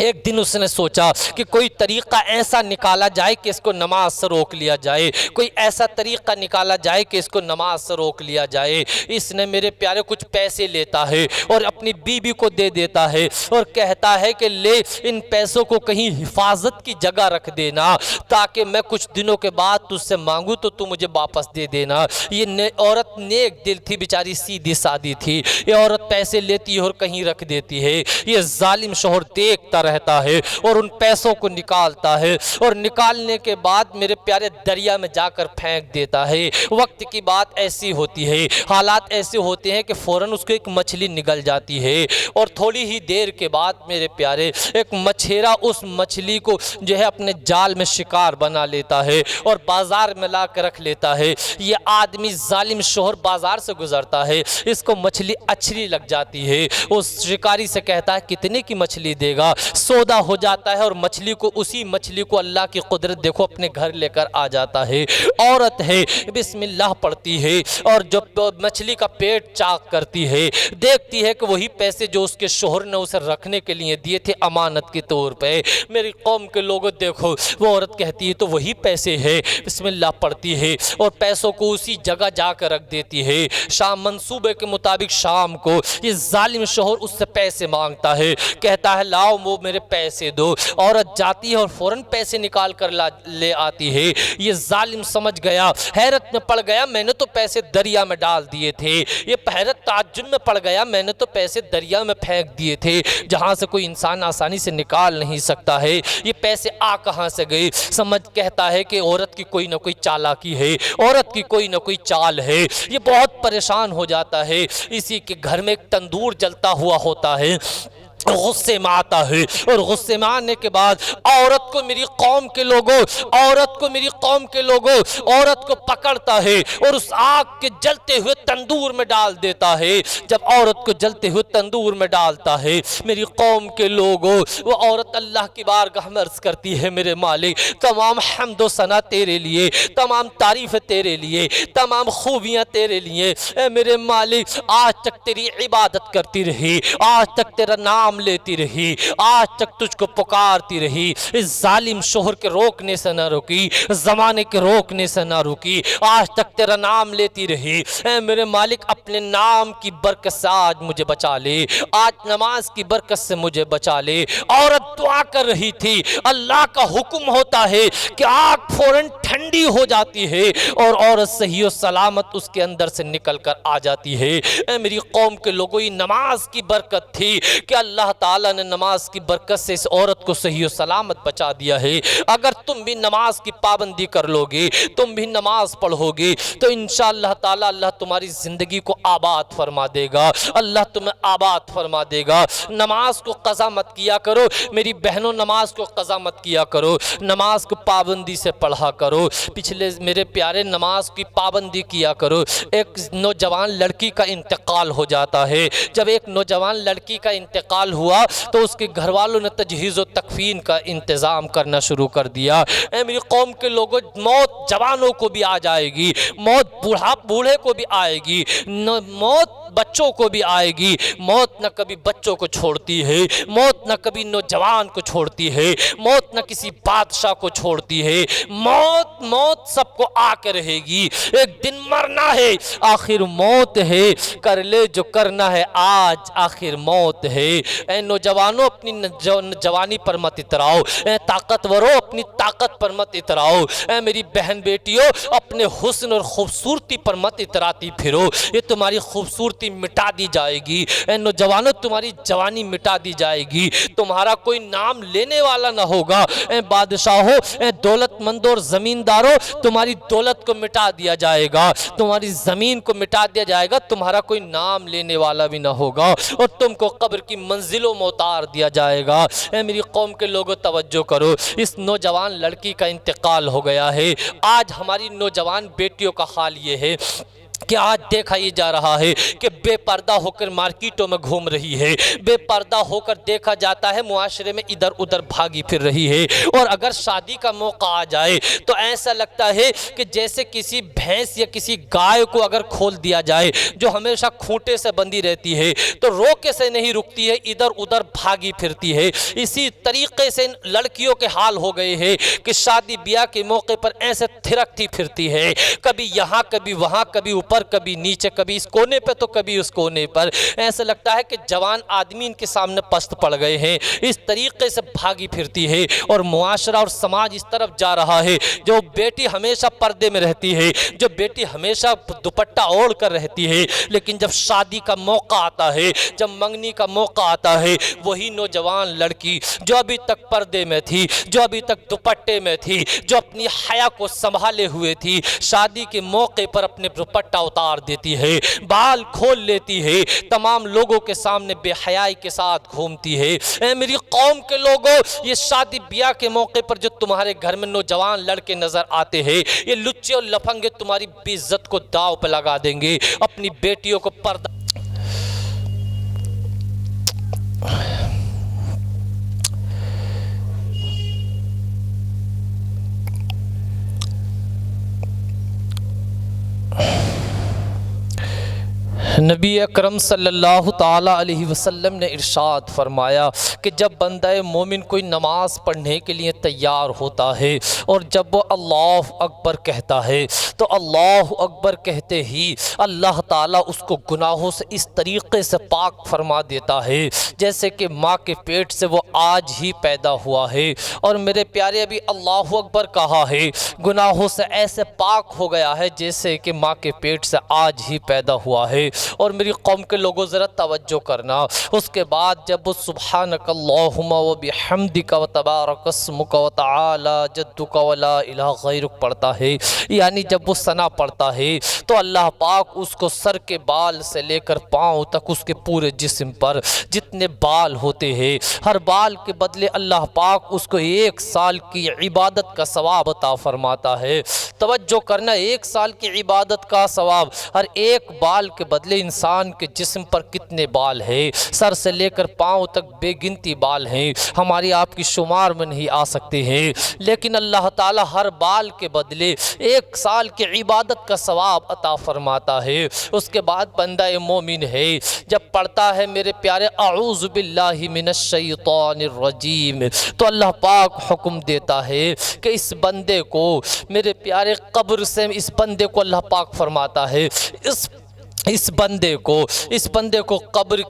एक दिन उसने सोचा कि कोई तरीक़ा ऐसा निकाला जाए कि इसको नमाज से रोक लिया जाए, कोई ऐसा तरीक़ा निकाला जाए कि इसको नमाज से रोक लिया जाए। इसने मेरे प्यारे कुछ पैसे लेता है और अपनी बीवी को दे देता है और कहता है कि ले इन पैसों को कहीं हिफाजत की जगह रख देना, ताकि मैं कुछ दिनों के बाद तुझसे मांगूँ तो तू मुझे वापस दे देना। ये औरत नेक दिल थी, बेचारी सीधी सादी थी। ये औरत पैसे लेती है और कहीं रख देती है। ये जालिम शोहर देखता रहता है और उन पैसों को निकालता है और निकालने के बाद मेरे प्यारे दरिया में जाकर फेंक देता है। वक्त की बात ऐसी होती है, हालात ऐसे होते हैं कि फ़ौरन उसको एक मछली निकल जाती है और थोड़ी ही देर के बाद मेरे प्यारे एक मछेरा उस मछली को जो है अपने जाल में शिकार बना लेता है और बाज़ार में ला कर रख लेता है। ये आदमी जालिम शोहर बाज़ार से गुजरता है, इसको मछली अच्छी लग जाती है। उस शिकारी से कहता है कितने की मछली देगा। सौदा हो जाता है और मछली को, उसी मछली को अल्लाह की कुदरत देखो अपने घर लेकर आ जाता है। औरत है, बिस्मिल्लाह पढ़ती है और जब मछली का पेट चाक करती है, देखती है कि वही पैसे जो उसके शोहर ने उसे रखने के लिए दिए थे अमानत के तौर पे। मेरी कौम के लोगों देखो, वो औरत कहती है तो वही पैसे है, बिस्मिल्लाह पढ़ती है और पैसों को उसी जगह जाकर रख देती है। शाम मंसूबे के मुताबिक शाम को ये जालिम शोहर उससे पैसे मांगता है, कहता है लाओ वो मेरे पैसे दो। औरत जाती है और फौरन पैसे निकाल कर ले आती है। ये जालिम समझ गया, हैरत में पड़ गया, मैंने तो पैसे दरिया में डाल दिए थे। ये हैरत ताज्जुब में पड़ गया, मैंने तो पैसे दरिया में फेंक दिए थे जहाँ से कोई इंसान आसानी से निकाल नहीं सकता है। ये पैसे आ कहाँ से गए। समझ कहता है कि औरत की कोई ना कोई चालाकी है, औरत की कोई ना कोई चाल है। ये बहुत परेशान हो जाता है। इसी के घर में एक तंदूर जलता हुआ होता है, गुस्से में आता है और गुस्से में आने के बाद औरत को मेरी कौम के लोगों, औरत को मेरी कौम के लोगों, औरत को पकड़ता है और उस आग के जलते हुए तंदूर में डाल देता है। जब औरत को जलते हुए तंदूर में डालता है मेरी कौम के लोगों, वो औरत अल्लाह की बारगाह में अर्ज़ करती है मेरे मालिक तमाम हम्द व सना तेरे लिए, तमाम तारीफ़ तेरे लिए, तमाम खूबियाँ तेरे लिए। ए मेरे मालिक आज तक तेरी इबादत करती रही, आज तक तेरा नाम लेती रही, आज तक तुझको पुकारती रही। इस जालिम शोहर के रोकने से न रुकी, जमाने के रोकने से न रुकी, आज तक तेरा नाम लेती रही। ऐ मेरे मालिक अपने नाम की बरकत से आज मुझे बचा ले, आज नमाज की बरकत से मुझे बचा ले। औरत दुआ कर रही थी, अल्लाह का हुक्म होता है कि आग फौरन ठंडी हो जाती है और औरत सही और सलामत उसके अंदर से निकल कर आ जाती है। ऐ मेरी कौम के लोगों, ये नमाज की बरकत थी कि अल्लाह ताला ने नमाज की बरकत से इस औरत को सही और सलामत बचा दिया है। अगर तुम भी नमाज की पाबंदी कर लोगे, तुम भी नमाज पढ़ोगे तो इंशाअल्लाह ताला अल्लाह तुम्हारी ज़िंदगी को आबाद फरमा देगा, अल्लाह तुम्हें आबाद फरमा देगा। नमाज को क़ज़ा मत किया करो मेरी बहनों, नमाज को क़ज़ा मत किया करो, नमाज को पाबंदी से पढ़ा करो। पिछले मेरे प्यारे नमाज की पाबंदी किया करो। एक नौजवान लड़की का इंतकाल हो जाता है, जब एक नौजवान लड़की का इंतकाल हुआ तो उसके घर वालों ने तजहीज़ व तकफीन का इंतज़ाम करना शुरू कर दिया। ऐ मेरी कौम के लोगों, मौत जवानों को भी आ जाएगी, मौत बूढ़े को भी आएगी, मौत बच्चों को भी आएगी। मौत न कभी बच्चों को छोड़ती है, मौत न कभी नौजवान को छोड़ती है, मौत न किसी बादशाह को छोड़ती है। मौत सबको आके रहेगी, एक दिन मरना है, आखिर मौत है। कर ले जो करना है आज, आखिर मौत है। ऐ नौजवानों, अपनी जवानी पर मत इतराओ, ताकतवरों अपनी ताकत पर मत इतराओ। ऐ मेरी बहन बेटियों, अपने हुस्न और खूबसूरती पर मत इतराती फिरो। ये तुम्हारी खूबसूरती मिटा दी जाएगी। ए नौजवानों, तुम्हारी जवानी मिटा दी जाएगी, तुम्हारा कोई नाम लेने वाला ना होगा। ए बादशाहों, ए दौलतमंदों और ज़मींदारों, तुम्हारी दौलत को मिटा दिया जाएगा, तुम्हारी ज़मीन को मिटा दिया जाएगा, तुम्हारा कोई नाम लेने वाला भी ना होगा और तुमको कब्र की मंजिलों में उतार दिया जाएगा। ए मेरी कौम के लोगों, तवज्जो करो, इस नौजवान लड़की का इंतकाल हो गया है। आज हमारी नौजवान बेटियों का हाल ये है कि आज देखा ये जा रहा है कि बेपर्दा होकर मार्केटों में घूम रही है, बेपर्दा होकर देखा जाता है मुआशरे में इधर उधर भागी फिर रही है। और अगर शादी का मौका आ जाए तो ऐसा लगता है कि जैसे किसी भैंस या किसी गाय को अगर खोल दिया जाए, जो हमेशा खूंटे से बंधी रहती है, तो रोके से नहीं रुकती है, इधर उधर भागी फिरती है। इसी तरीके से लड़कियों के हाल हो गए हैं कि शादी ब्याह के मौके पर ऐसे थिरकती फिरती है, कभी यहाँ कभी वहाँ, कभी ऊपर कभी नीचे, कभी इस कोने पे तो कभी उस कोने पर। ऐसा लगता है कि जवान आदमी इनके सामने पस्त पड़ गए हैं। इस तरीके से भागी फिरती है और मुआशरा और समाज इस तरफ जा रहा है। जो बेटी हमेशा पर्दे में रहती है, जो बेटी हमेशा दुपट्टा ओढ़ कर रहती है, लेकिन जब शादी का मौका आता है, जब मंगनी का मौका आता है, वही नौजवान लड़की जो अभी तक पर्दे में थी, जो अभी तक दुपट्टे में थी, जो अपनी हया को संभाले हुए थी, शादी के मौके पर अपने दुपट्टा उतार देती है, बाल खोल लेती है, तमाम लोगों के सामने बेहयाई के साथ घूमती है। ए मेरी कौम के लोगों, ये शादी ब्याह के मौके पर जो तुम्हारे घर में नौजवान लड़के नजर आते हैं, ये लुच्चे और लफंगे तुम्हारी बेइज्जत को दांव पे लगा देंगे। अपनी बेटियों को पर्दा नबी अकरम सल्लल्लाहु ताला अलैहि वसल्लम ने इरशाद फरमाया कि जब बंदा मोमिन कोई नमाज पढ़ने के लिए तैयार होता है और जब वो अल्लाह अकबर कहता है, तो अल्लाह अकबर कहते ही अल्लाह ताला उसको गुनाहों से इस तरीके से पाक फरमा देता है जैसे कि माँ के पेट से वो आज ही पैदा हुआ है। और मेरे प्यारे, अभी अल्लाह अकबर कहा है, गुनाहों से ऐसे पाक हो गया है जैसे कि माँ के पेट से आज ही पैदा हुआ है। और मेरी कौम के लोगों ज़रा तवज्जो करना, उसके बाद जब वो सुब्हानकल्लाहुम्मा व बिहम्दिका व तबारकस्मुका व तआला जद्दुका व ला इलाहा गैरुक पढ़ता है, यानी जब वो सना पढ़ता है तो अल्लाह पाक उसको सर के बाल से लेकर पाँव तक उसके पूरे जिस्म पर जितने बाल होते हैं, हर बाल के बदले अल्लाह पाक उसको 1 साल की इबादत का सवाब अता फरमाता है। तवज्जो करना, 1 साल की इबादत का सवाब, हर एक बाल के बदले इंसान के जिस्म पर कितने बाल हैं, सर से लेकर पाँव तक बेगिनती बाल हैं, हमारी आपकी शुमार में नहीं आ सकते हैं, लेकिन अल्लाह ताला हर बाल के बदले 1 साल की इबादत का सवाब अता फरमाता है। उसके बाद बंदा मोमिन है जब पढ़ता है मेरे प्यारे अऊज़ु बिल्लाहि मिनश शैतानिर रजीम, तो अल्लाह पाक हुक्म देता है कि इस बंदे को मेरे प्यारे कब्र से, इस बंदे को अल्लाह पाक फरमाता है इस बंदे को कब्र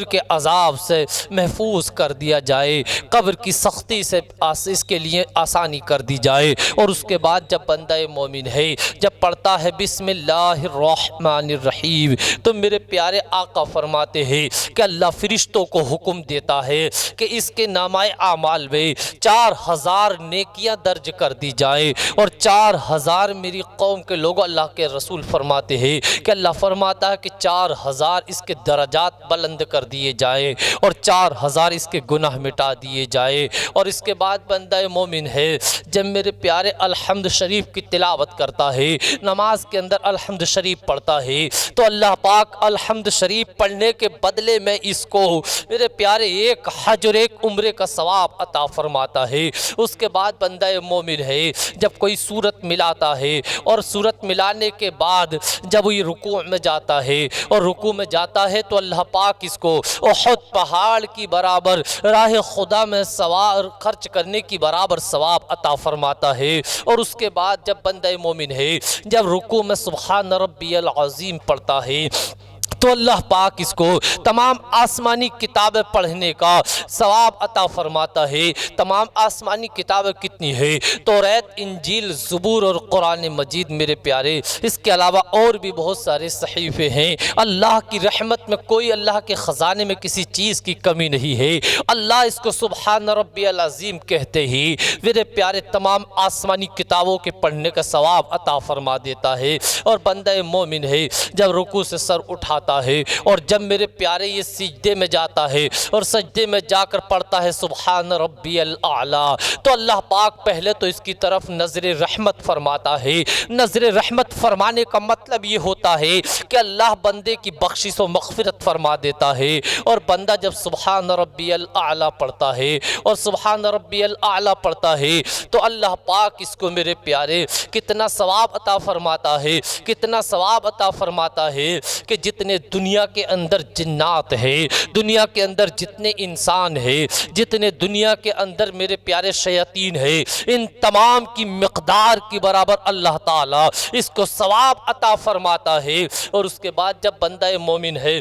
के अजाब से महफूज कर दिया जाए, कब्र की सख्ती से इसके लिए आसानी कर दी जाए। और उसके बाद जब बंदा मोमिन है जब पढ़ता है बिस्मिल्लाहिर्रहमानिर्रहीम, तो मेरे प्यारे आका फरमाते हैं कि अल्लाह फरिश्तों को हुक्म देता है कि इसके नामाए आमाल में 4000 नेकियां दर्ज कर दी जाए। और 4000 मेरी कौम के लोग, अल्लाह के रसूल फरमाते हैं कि अल्लाह फरमाता है कि 4000 इसके दर्जात बुलंद कर दिए जाए और 4000 इसके गुनाह मिटा दिए जाए। और इसके बाद बंदा मोमिन है जब मेरे प्यारे अल्हम्द शरीफ की तिलावत करता है, नमाज के अंदर अल्हम्द शरीफ पढ़ता है, तो अल्लाह पाक अल्हम्द शरीफ पढ़ने के बदले में इसको मेरे प्यारे 1 हज और 1 उम्रे का सवाब अता फरमाता है। उसके बाद बंदा मोमिन है जब कोई सूरत मिलाता है और सूरत मिलाने के बाद जब ये रुकू में जाता है और रुकू में जाता है तो अल्लाह पाक इसको उहद पहाड़ की बराबर राह खुदा में सवार खर्च करने की बराबर सवाब अता फरमाता है। और उसके बाद जब बंदा मोमिन है जब रुकू में सुब्हान रब्बियल अज़ीम पढ़ता है तो अल्लाह पाक इसको तमाम आसमानी किताबें पढ़ने का सवाब अता फरमाता है। तमाम आसमानी किताबें कितनी है? तौरात, इंजील, ज़बूर और कुरान मजीद मेरे प्यारे। इसके अलावा और भी बहुत सारे सहीफ़े हैं। अल्लाह की रहमत में कोई, अल्लाह के ख़जाने में किसी चीज़ की कमी नहीं है। अल्लाह इसको सुब्हान रब्बियल अज़ीम कहते ही मेरे प्यारे तमाम आसमानी किताबों के पढ़ने का सवाब अता फरमा देता है। और बंदा मोमिन है जब रुकू से सर उठाता है और जब मेरे प्यारे ये सिजदे में जाता है और सजदे में जाकर पढ़ता है सुब्हान रब्बियल आला, तो अल्लाह पाक पहले तो इसकी तरफ नज़र रहमत फरमाता है। नज़र रहमत फरमाने का मतलब ये होता है कि अल्लाह बंदे की बख्शिश और मग़फ़िरत फरमा देता है। और बंदा जब सुब्हान रब्बियल आला पढ़ता है और सुब्हान रब्बियल आला पढ़ता है तो अल्लाह पाक इसको मेरे प्यारे कितना सवाब अता फरमाता है, कितना सवाब अता फरमाता है कि जितने दुनिया के अंदर जिन्नात है, दुनिया के अंदर जितने इंसान है, जितने दुनिया के अंदर मेरे प्यारे शयातीन है, इन तमाम की मिक़दार के बराबर अल्लाह ताला इसको सवाब अता फरमाता है। और उसके बाद जब बंदा मोमिन है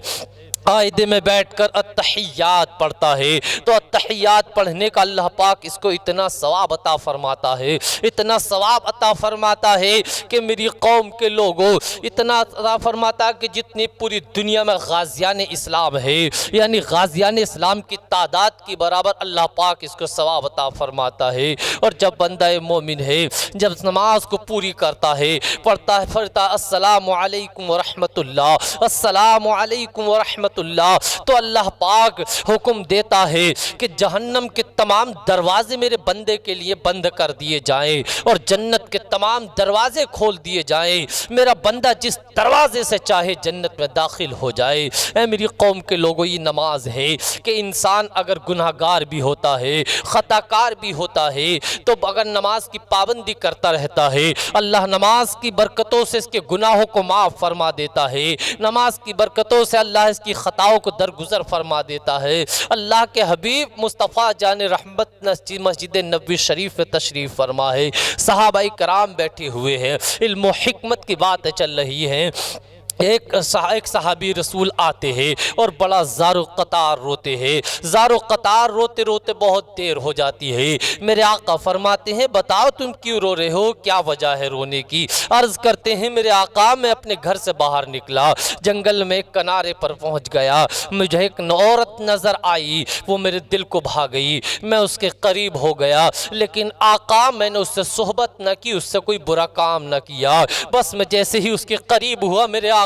कायदे में बैठकर अत्तहियात पढ़ता है तो अत्तहियात पढ़ने का अल्लाह पाक इसको इतना सवाब अता फरमाता है, इतना सवाब अता फरमाता है कि मेरी कौम के लोगों, इतना अता फरमाता है कि जितनी पूरी दुनिया में गाज़ियान इस्लाम है, यानी गाज़ियान इस्लाम की तादाद की बराबर अल्लाह पाक इसको सवाब अता फरमाता है। और जब बंदा मोमिन है जब नमाज को पूरी करता है, पढ़ता है, फिरता अस्सलामु अलैकुम व रहमतुल्लाह, अस्सलामु अलैकुम व रहमतुल्लाह, तो अल्लाह पाक हुक्म देता है कि जहन्नम के तमाम दरवाजे मेरे बंदे के लिए बंद कर दिए जाएं और जन्नत के तमाम दरवाजे खोल दिए जाएं। मेरा बंदा जिस दरवाजे से चाहे जन्नत में दाखिल हो जाए। ऐ मेरी कौम के लोगों, ये नमाज है कि इंसान अगर गुनाहगार भी होता है, ख़ताकार भी होता है, तो अगर नमाज की पाबंदी करता रहता है, अल्लाह नमाज की बरकतों से इसके गुनाहों को माफ़ फरमा देता है। नमाज की बरकतों से अल्लाह इसकी ख़ताओं को दरगुजर फरमा देता है। अल्लाह के हबीब मुस्तफ़ा जान रहमत मस्जिद नबवी शरीफ में तशरीफ़ फरमा है। सहाबाई कराम बैठे हुए हैं, इल्म हिकमत की बातें चल रही हैं। एक सहाबी रसूल आते हैं और बड़ा ज़ारो क़तार रोते हैं। ज़ारो क़तार रोते रोते बहुत देर हो जाती है। मेरे आका फरमाते हैं, बताओ तुम क्यों रो रहे हो, क्या वजह है रोने की? अर्ज़ करते हैं, मेरे आका मैं अपने घर से बाहर निकला, जंगल में एक किनारे पर पहुंच गया, मुझे एक औरत नज़र आई, वो मेरे दिल को भा गई, मैं उसके करीब हो गया, लेकिन आका मैंने उससे सोहबत न की, उससे कोई बुरा काम न किया। बस मैं जैसे ही उसके करीब हुआ, मेरे आका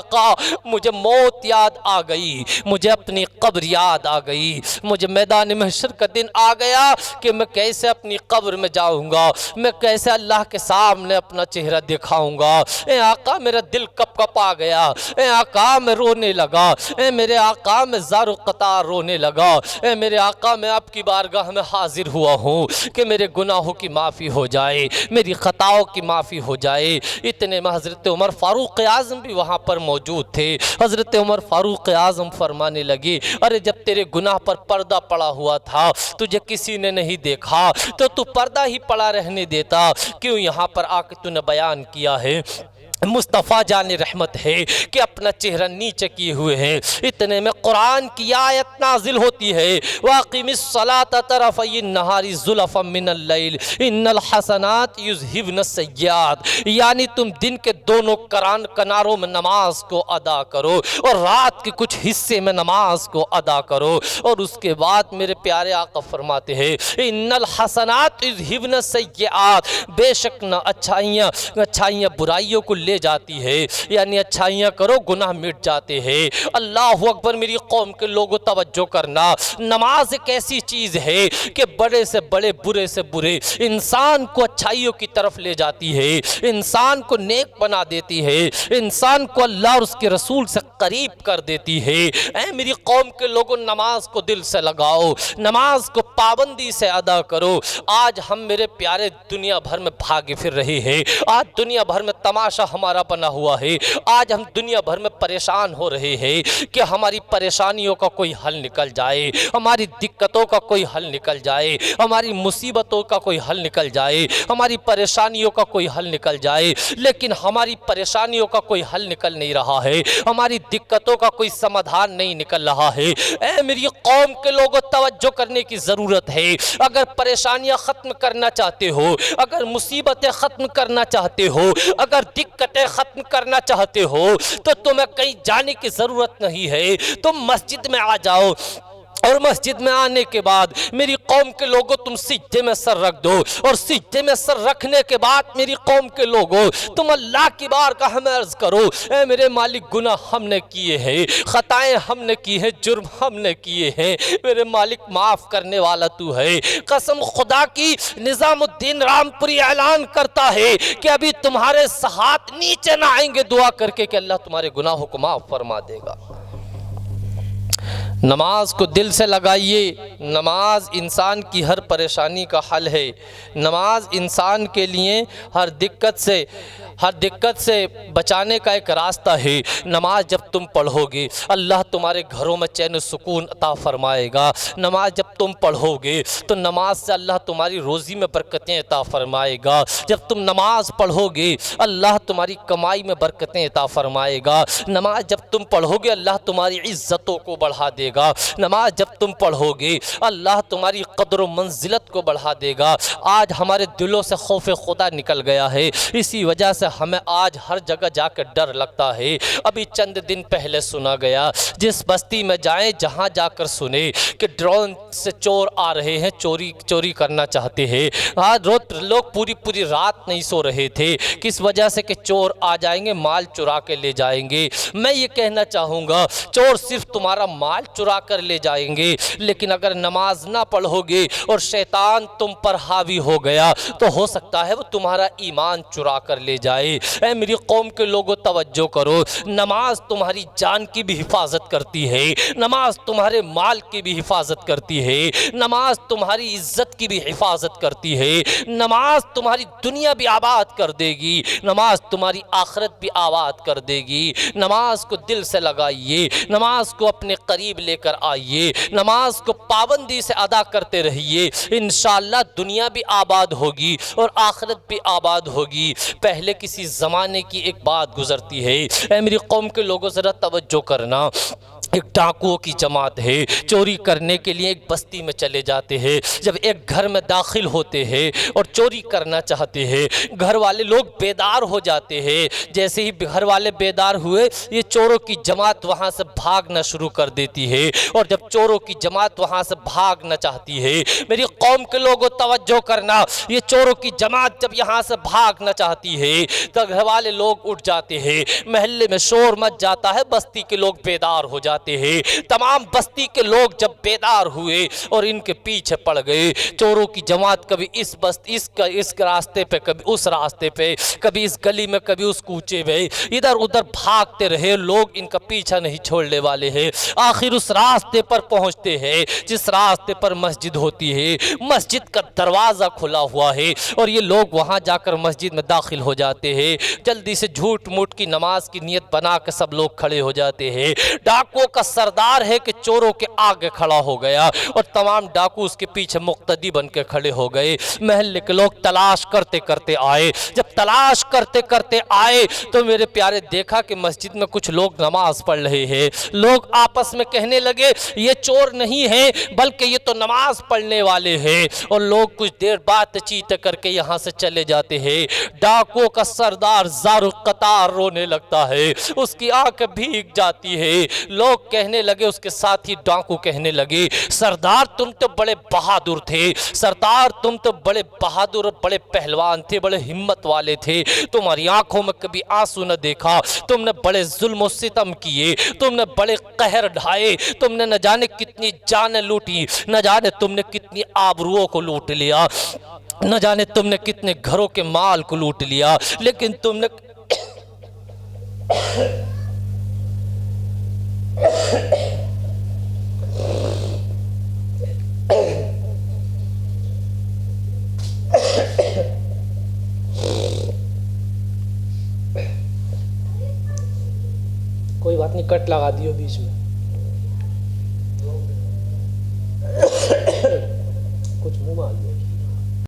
मुझे मौत याद आ गई, मुझे अपनी कब्र याद आ गई, मुझे मैदान महशर का दिन आ गया कि मैं कैसे अपनी कब्र में जाऊंगा, मैं कैसे अल्लाह के सामने अपना चेहरा दिखाऊंगा। ए आका मेरा दिल कप कप आ गया, ए आका मैं रोने लगा, ए मेरे आका मैं ज़ारो क़तार रोने लगा। ए मेरे आका मैं आपकी बारगाह में हाजिर हुआ हूँ कि मेरे गुनाहों की माफ़ी हो जाए, मेरी ख़ताओं की माफ़ी हो जाए। इतने में हज़रत उमर फ़ारूक आज़म भी वहाँ पर मौजूद थे। हज़रत उमर फ़ारूक आज़म फरमाने लगे, अरे जब तेरे गुनाह पर पर्दा पड़ा हुआ था, तुझे किसी ने नहीं देखा, तो तू पर्दा ही पड़ा रहने देता, क्यों यहाँ पर आके तूने बयान किया है? मुस्तफ़ा जान रहमत है कि अपना चेहरा नीचे किए हुए हैं। इतने में कुरान की आयत नाजिल होती है, वाक़िमिस्सलात तरफ़ई नहारी ज़ुलफ़म मिनल लैल इन्नल हसनात युज़हिबन सय्यात, यानी तुम दिन के दोनों किनारों में नमाज को अदा करो और रात के कुछ हिस्से में नमाज को अदा करो। और उसके बाद मेरे प्यारे आका फरमाते हैं, इन्नल हसनात युज़हिबन सय्यात, बेशक न अच्छाइयाँ बुराइयों को ले जाती है, यानी अच्छाइयाँ करो गुनाह मिट जाते हैं। अल्लाह अकबर। मेरी कौम के लोगों तवज्जो करना, नमाज एक ऐसी चीज़ है कि बड़े से बड़े, बुरे से बुरे इंसान को अच्छाइयों की तरफ ले जाती है, इंसान को नेक बना देती है, इंसान को अल्लाह और उसके रसूल से करीब कर देती है। ऐ मेरी कौम के लोगों, नमाज को दिल से लगाओ, नमाज को पाबंदी से अदा करो। आज हम मेरे प्यारे दुनिया भर में भागे फिर रहे हैं, आज दुनिया भर में तमाशा हमारा बना हुआ है। आज हम दुनिया भर में परेशान हो रहे हैं कि हमारी परेशानियों का कोई हल निकल जाए, हमारी दिक्कतों का कोई हल निकल जाए, हमारी मुसीबतों का कोई हल निकल जाए, हमारी परेशानियों का कोई हल निकल जाए। लेकिन हमारी परेशानियों का कोई हल निकल नहीं रहा है, हमारी दिक्कतों का कोई समाधान नहीं निकल रहा है। ऐ मेरी कौम के लोगों, तवज्जो करने की ज़रूरत है। अगर परेशानियां ख़त्म करना चाहते हो, अगर मुसीबतें ख़त्म करना चाहते हो, अगर दिक्कतें ख़त्म करना चाहते हो, तो तुम्हें कहीं जाने की ज़रूरत नहीं है। तुम मस्जिद में आ जाओ और मस्जिद में आने के बाद मेरी कौम के लोगों, तुम सिजदे में सर रख दो और सिजदे में सर रखने के बाद मेरी कौम के लोगों, तुम अल्लाह की बारगाह में अर्ज़ करो, ऐ मेरे मालिक, गुनाह हमने किए हैं, खताएं हमने की हैं, जुर्म हमने किए हैं, मेरे मालिक माफ़ करने वाला तू है। कसम खुदा की, निज़ामुद्दीन रामपुरी ऐलान करता है कि अभी तुम्हारे हाथ नीचे ना आएंगे दुआ करके कि अल्लाह तुम्हारे गुनाहों को माफ़ फरमा देगा। नमाज को दिल से लगाइए। नमाज इंसान की हर परेशानी का हल है। नमाज इंसान के लिए हर दिक्कत से बचाने का एक रास्ता है। नमाज जब तुम पढ़ोगे, अल्लाह तुम्हारे घरों में चैन सुकून अता फरमाएगा। नमाज जब तुम पढ़ोगे तो नमाज से अल्लाह तुम्हारी रोज़ी में बरकतें अता फरमाएगा। जब तुम नमाज पढ़ोगे, अल्लाह तुम्हारी कमाई में बरकतें अता फरमाएगा। नमाज जब तुम पढ़ोगे, अल्लाह तुम्हारी इज़्ज़तों को बढ़ा देगा। नमाज जब तुम पढ़ोगे, अल्लाह तुम्हारी कदर व मंजिलत को बढ़ा देगा। आज हमारे दिलों से खौफ खुदा निकल गया है, इसी वजह से हमें आज हर जगह जाकर डर लगता है। अभी चंद दिन पहले सुना गया, जिस बस्ती में जाएं, जहां जाकर सुने कि ड्रोन से चोर आ रहे हैं, चोरी करना चाहते हैं। आज लोग पूरी रात नहीं सो रहे थे, किस वजह से कि चोर आ जाएंगे, माल चुरा के ले जाएंगे। मैं ये कहना चाहूँगा, चोर सिर्फ तुम्हारा माल चुरा कर ले जाएंगे, लेकिन अगर नमाज ना पढ़ोगे और शैतान तुम पर हावी हो गया तो हो सकता है वो तुम्हारा ईमान चुरा कर ले जाए। ऐ मेरी कौम के लोगों, तवज्जो करो। नमाज तुम्हारी जान की भी हिफाजत करती है, नमाज तुम्हारे माल की भी हिफाजत करती है, नमाज तुम्हारी इज्जत की भी हिफाजत करती है, नमाज तुम्हारी दुनिया भी आबाद कर देगी, नमाज तुम्हारी आखिरत भी आबाद कर देगी। नमाज को दिल से लगाइए, नमाज को अपने करीब लेकर आइए, नमाज को पाबंदी से अदा करते रहिए। इंशाअल्लाह दुनिया भी आबाद होगी और आखिरत भी आबाद होगी। पहले किसी ज़माने की एक बात गुजरती है, ऐ मेरी कौम के लोगों, ज़रा तवज्जो करना। एक डाकुओं की जमात है, चोरी करने के लिए एक बस्ती में चले जाते हैं। जब एक घर में दाखिल होते हैं और चोरी करना चाहते हैं, घर वाले लोग बेदार हो जाते हैं। जैसे ही घर वाले बेदार हुए, ये चोरों की जमात वहाँ से भागना शुरू कर देती है। और जब चोरों की जमात वहाँ से भागना चाहती है, मेरी कौम के लोगों तवज्जो करना, ये चोरों की जमात जब यहाँ से भागना चाहती है तो घर वाले लोग उठ जाते हैं, महल्ले में शोर मच जाता है, बस्ती के लोग बेदार हो जाते हैं। तमाम बस्ती के लोग जब बेदार हुए और इनके पीछे पड़ गए, चोरों की जमात कभी इस रास्ते पे, कभी उस रास्ते पे, कभी इस गली में, कभी उस कूचे में, इधर उधर भागते रहे। लोग इनका पीछा नहीं छोड़ने वाले हैं। आखिर उस रास्ते पर पहुंचते हैं जिस रास्ते पर मस्जिद होती है। मस्जिद का दरवाज़ा खुला हुआ है और ये लोग वहां जाकर मस्जिद में दाखिल हो जाते हैं। जल्दी से झूठ मूठ की नमाज की नियत बना के सब लोग खड़े हो जाते हैं। डाकुओं का सरदार है कि चोरों के आगे खड़ा हो गया और तमाम डाकू उसके पीछे मुक्तदी बन के खड़े हो गए। महल्ले के लोग तलाश करते करते आए। जब तलाश करते करते आए तो मेरे प्यारे देखा कि मस्जिद में कुछ लोग नमाज पढ़ रहे हैं। लोग आपस में कहने लगे, ये चोर नहीं है बल्कि ये तो नमाज पढ़ने वाले हैं। और लोग कुछ देर बातचीत करके यहाँ से चले जाते हैं। डाकुओं का सरदार ज़ारुल कतार रोने लगता है, उसकी आंख भीग जाती है। लोग कहने लगे, उसके साथ ही डाकू कहने लगे, सरदार तुम तो बड़े बहादुर थे, सरदार तुम तो बड़े बहादुर और बड़े पहलवान थे, बड़े हिम्मत वाले थे। तुम्हारी आंखों में कभी आंसू न देखा, तुमने बड़े जुल्म सितम किए, तुमने बड़े कहर ढाए, तुमने न जाने कितनी जानें लूटी, न जाने तुमने कितनी आबरुओं को लूट लिया, न जाने तुमने कितने घरों के माल को लूट लिया, लेकिन तुमने कोई बात नहीं, कट लगा दियो बीच में।